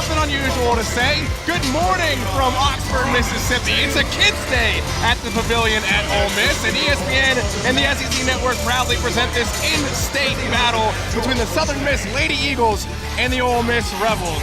something unusual to say. Good morning from Oxford, Mississippi. It's a Kids Day at the Pavilion at Ole Miss, and ESPN and the SEC Network proudly present this in-state battle between the Southern Miss Lady Eagles and the Ole Miss Rebels.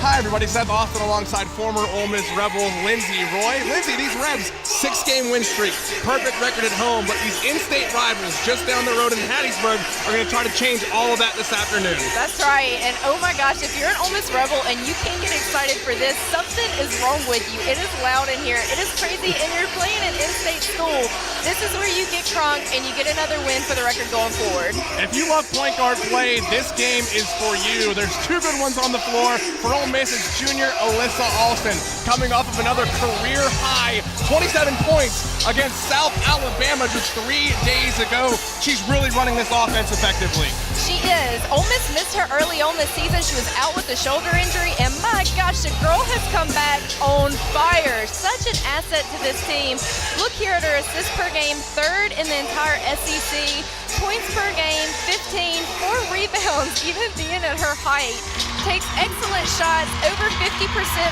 Hi everybody, Seth Austin alongside former Ole Miss Rebel Lindsey Roy. Lindsey, these Rebs, 6-game win streak, perfect record at home, but these in-state rivals just down the road in Hattiesburg are going to try to change all of that this afternoon. That's right, and oh my gosh, if you're an Ole Miss Rebel and you can't get excited for this, something is wrong with you. It is loud in here, it is crazy, and you're playing an in-state school. This is where you get crunk and you get another win for the record going forward. If you love point guard play, this game is for you. There's two good ones on the floor. For Ole Miss, it's junior Alyssa Alston, coming off of another career-high 27 points against South Alabama just 3 days ago. She's really running this offense effectively. She is. Ole Miss missed her early on this season. She was out with a shoulder injury, and my gosh, the girl has come back on fire. Such an asset to this team. Look here at her assists per game, third in the entire SEC. Points per game, 15, 4 rebounds, even being at her height. Takes excellent shots, over 50%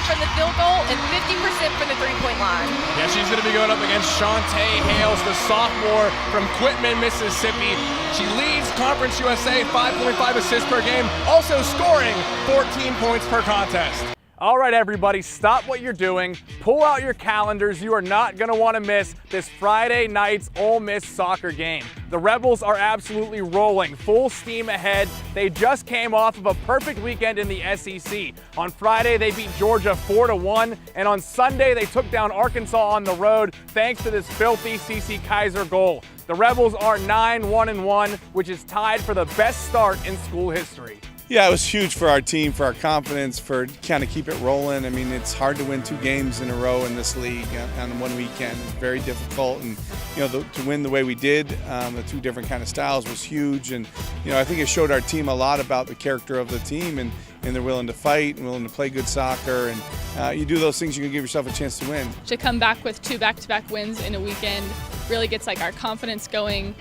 from the field goal and 50% from the three-point line. Yeah, she's going to be going up against Shantae Hales, the sophomore from Quitman, Mississippi. She leads Conference USA, 5.5 assists per game, also scoring 14 points per contest. All right, everybody, stop what you're doing. Pull out your calendars. You are not going to want to miss this Friday night's Ole Miss soccer game. The Rebels are absolutely rolling, full steam ahead. They just came off of a perfect weekend in the SEC. On Friday, they beat Georgia 4-1, and on Sunday, they took down Arkansas on the road thanks to this filthy CeCe Kaiser goal. The Rebels are 9-1-1, which is tied for the best start in school history. Yeah, it was huge for our team, for our confidence, for kind of keep it rolling. I mean, it's hard to win 2 games in a row in this league on one weekend. It's very difficult, and to win the way we did, the 2 different kind of styles was huge. And I think it showed our team a lot about the character of the team, and they're willing to fight and willing to play good soccer. And you do those things, you can give yourself a chance to win. To come back with 2 back-to-back wins in a weekend really gets our confidence going.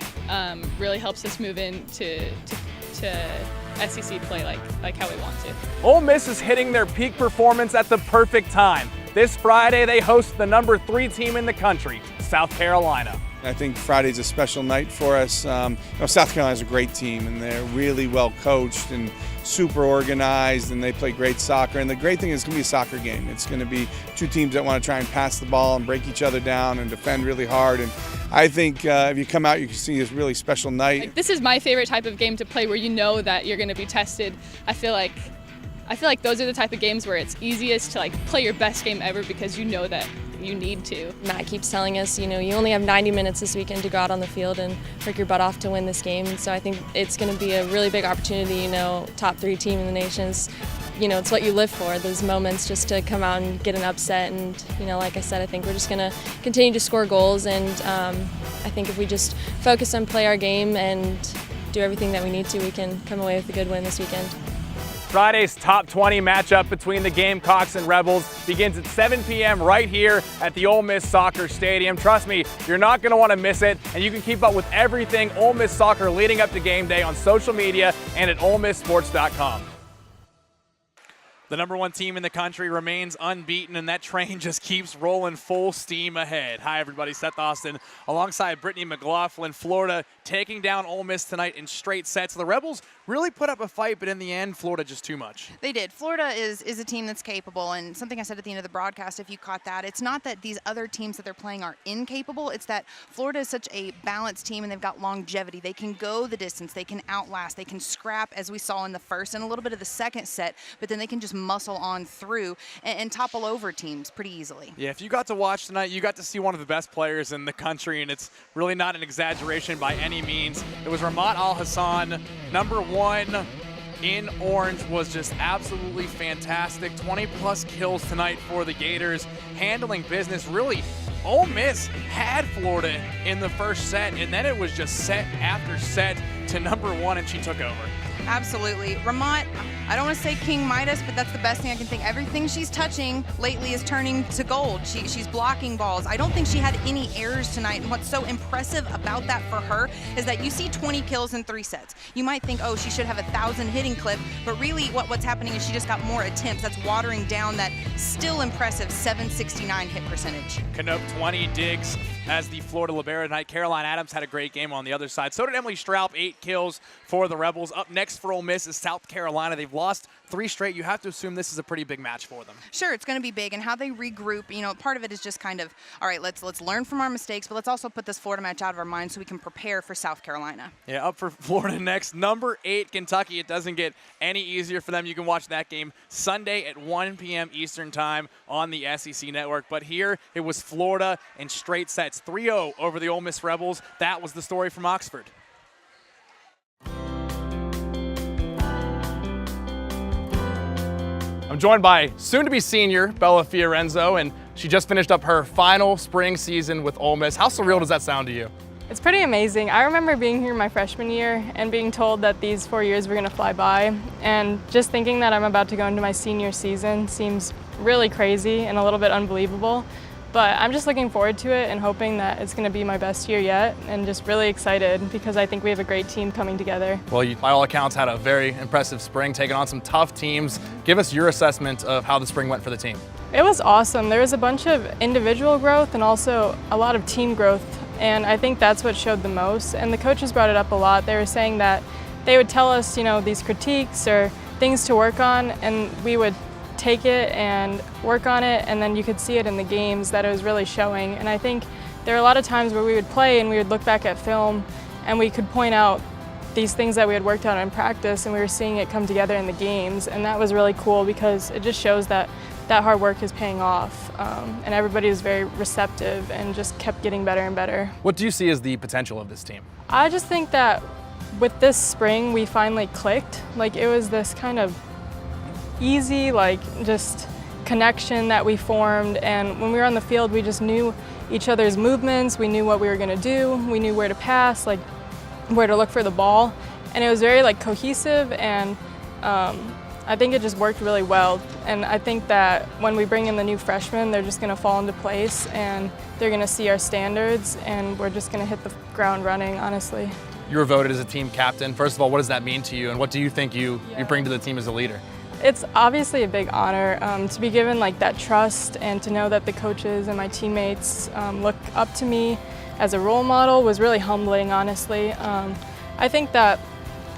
Really helps us move into SEC play like how we want to. Ole Miss is hitting their peak performance at the perfect time. This Friday, they host the number 3 team in the country, South Carolina. I think Friday's a special night for us. South Carolina's a great team, and they're really well coached and super organized, and they play great soccer. And the great thing is it's going to be a soccer game. It's going to be 2 teams that want to try and pass the ball and break each other down and defend really hard. And I think if you come out, you can see this really special night. This is my favorite type of game to play, where you know that you're going to be tested. I feel like those are the type of games where it's easiest to play your best game ever, because you know that you need to. Matt keeps telling us, you only have 90 minutes this weekend to go out on the field and work your butt off to win this game. So I think it's going to be a really big opportunity, top 3 team in the nation. It's what you live for, those moments just to come out and get an upset. And, like I said, I think we're just going to continue to score goals. And I think if we just focus on play our game and do everything that we need to, we can come away with a good win this weekend. Friday's top 20 matchup between the Gamecocks and Rebels begins at 7 p.m. right here at the Ole Miss Soccer Stadium. Trust me, you're not going to want to miss it, and you can keep up with everything Ole Miss soccer leading up to game day on social media and at OleMissSports.com. The number 1 team in the country remains unbeaten, and that train just keeps rolling full steam ahead. Hi, everybody. Seth Austin alongside Brittany McLaughlin. Florida taking down Ole Miss tonight in straight sets. The Rebels really put up a fight, but in the end, Florida just too much. They did. Florida is a team that's capable, and something I said at the end of the broadcast, if you caught that, it's not that these other teams that they're playing are incapable. It's that Florida is such a balanced team, and they've got longevity. They can go the distance. They can outlast. They can scrap, as we saw in the first and a little bit of the second set, but then they can just muscle on through and topple over teams pretty easily. Yeah, if you got to watch tonight, you got to see one of the best players in the country, and it's really not an exaggeration by any means. It was Ramat Al-Hassan, number 1 in orange, was just absolutely fantastic. 20-plus kills tonight for the Gators, handling business. Really, Ole Miss had Florida in the first set, and then it was just set after set to number 1, and she took over. Absolutely. Ramont, I don't want to say King Midas, but that's the best thing I can think. Everything she's touching lately is turning to gold. She's blocking balls. I don't think she had any errors tonight, and what's so impressive about that for her is that you see 20 kills in 3 sets. You might think, oh, she should have 1,000 hitting clip, but really what's happening is she just got more attempts. That's watering down that still impressive 769 hit percentage. Knoop 20 digs as the Florida libero tonight. Caroline Adams had a great game on the other side. So did Emily Straub, 8 kills for the Rebels. Up next for Ole Miss is South Carolina. They've lost 3 straight. You have to assume this is a pretty big match for them. Sure, it's going to be big, and how they regroup, you know, part of it is just kind of, all right, let's learn from our mistakes, but let's also put this Florida match out of our mind so we can prepare for South Carolina. Yeah, up for Florida next, number 8 Kentucky. It doesn't get any easier for them. You can watch that game Sunday at 1 p.m. Eastern time on the SEC Network. But here it was Florida in straight sets, 3-0 over the Ole Miss Rebels. That was the story from Oxford. I'm joined by soon-to-be senior Bella Fiorenzo, and she just finished up her final spring season with Ole Miss. How surreal does that sound to you? It's pretty amazing. I remember being here my freshman year and being told that these 4 years were going to fly by, and just thinking that I'm about to go into my senior season seems really crazy and a little bit unbelievable. But I'm just looking forward to it and hoping that it's going to be my best year yet, and just really excited because I think we have a great team coming together. Well, you, by all accounts, had a very impressive spring, taking on some tough teams. Give us your assessment of how the spring went for the team. It was awesome. There was a bunch of individual growth and also a lot of team growth, and I think that's what showed the most. And the coaches brought it up a lot. They were saying that they would tell us, you know, these critiques or things to work on, and we would take it and work on it, and then you could see it in the games that it was really showing. And I think there are a lot of times where we would play and we would look back at film and we could point out these things that we had worked on in practice, and we were seeing it come together in the games, and that was really cool because it just shows that that hard work is paying off, and everybody was very receptive and just kept getting better and better. What do you see as the potential of this team? I just think that with this spring we finally clicked. Like, it was this kind of easy, like, just connection that we formed, and when we were on the field we just knew each other's movements, we knew what we were going to do, we knew where to pass, like where to look for the ball, and it was very like cohesive, and I think it just worked really well. And I think that when we bring in the new freshmen, they're just going to fall into place and they're going to see our standards, and we're just going to hit the ground running, honestly. You were voted as a team captain. First of all, what does that mean to you, and what do you think you bring to the team as a leader? It's obviously a big honor to be given like that trust, and to know that the coaches and my teammates look up to me as a role model was really humbling, honestly. I think that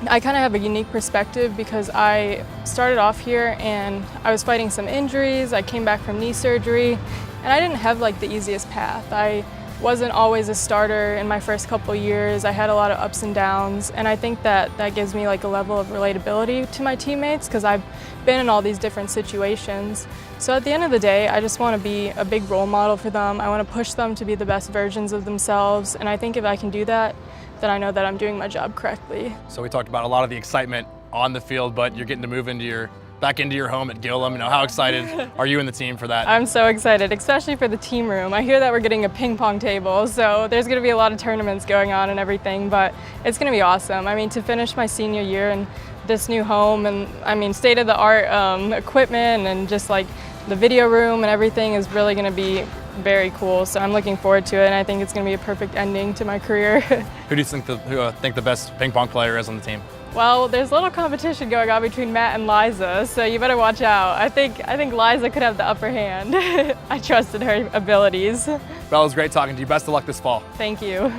I kind of have a unique perspective because I started off here and I was fighting some injuries. I came back from knee surgery, and I didn't have like the easiest path. I wasn't always a starter in my first couple years. I had a lot of ups and downs, and I think that that gives me like a level of relatability to my teammates because I've been in all these different situations. So at the end of the day, I just want to be a big role model for them. I want to push them to be the best versions of themselves, and I think if I can do that, then I know that I'm doing my job correctly. So we talked about a lot of the excitement on the field, but you're getting to move back into your home at Gillum. You know, how excited are you and the team for that? I'm so excited, especially for the team room. I hear that we're getting a ping pong table, so there's going to be a lot of tournaments going on and everything, but it's going to be awesome. I mean, to finish my senior year in this new home, and I mean, state-of-the-art equipment, and just like the video room and everything is really going to be very cool. So I'm looking forward to it, and I think it's going to be a perfect ending to my career. Who do you think the best ping pong player is on the team? Well, there's a little competition going on between Matt and Liza, so you better watch out. I think Liza could have the upper hand. I trusted her abilities. Bella, it was great talking to you. Best of luck this fall. Thank you.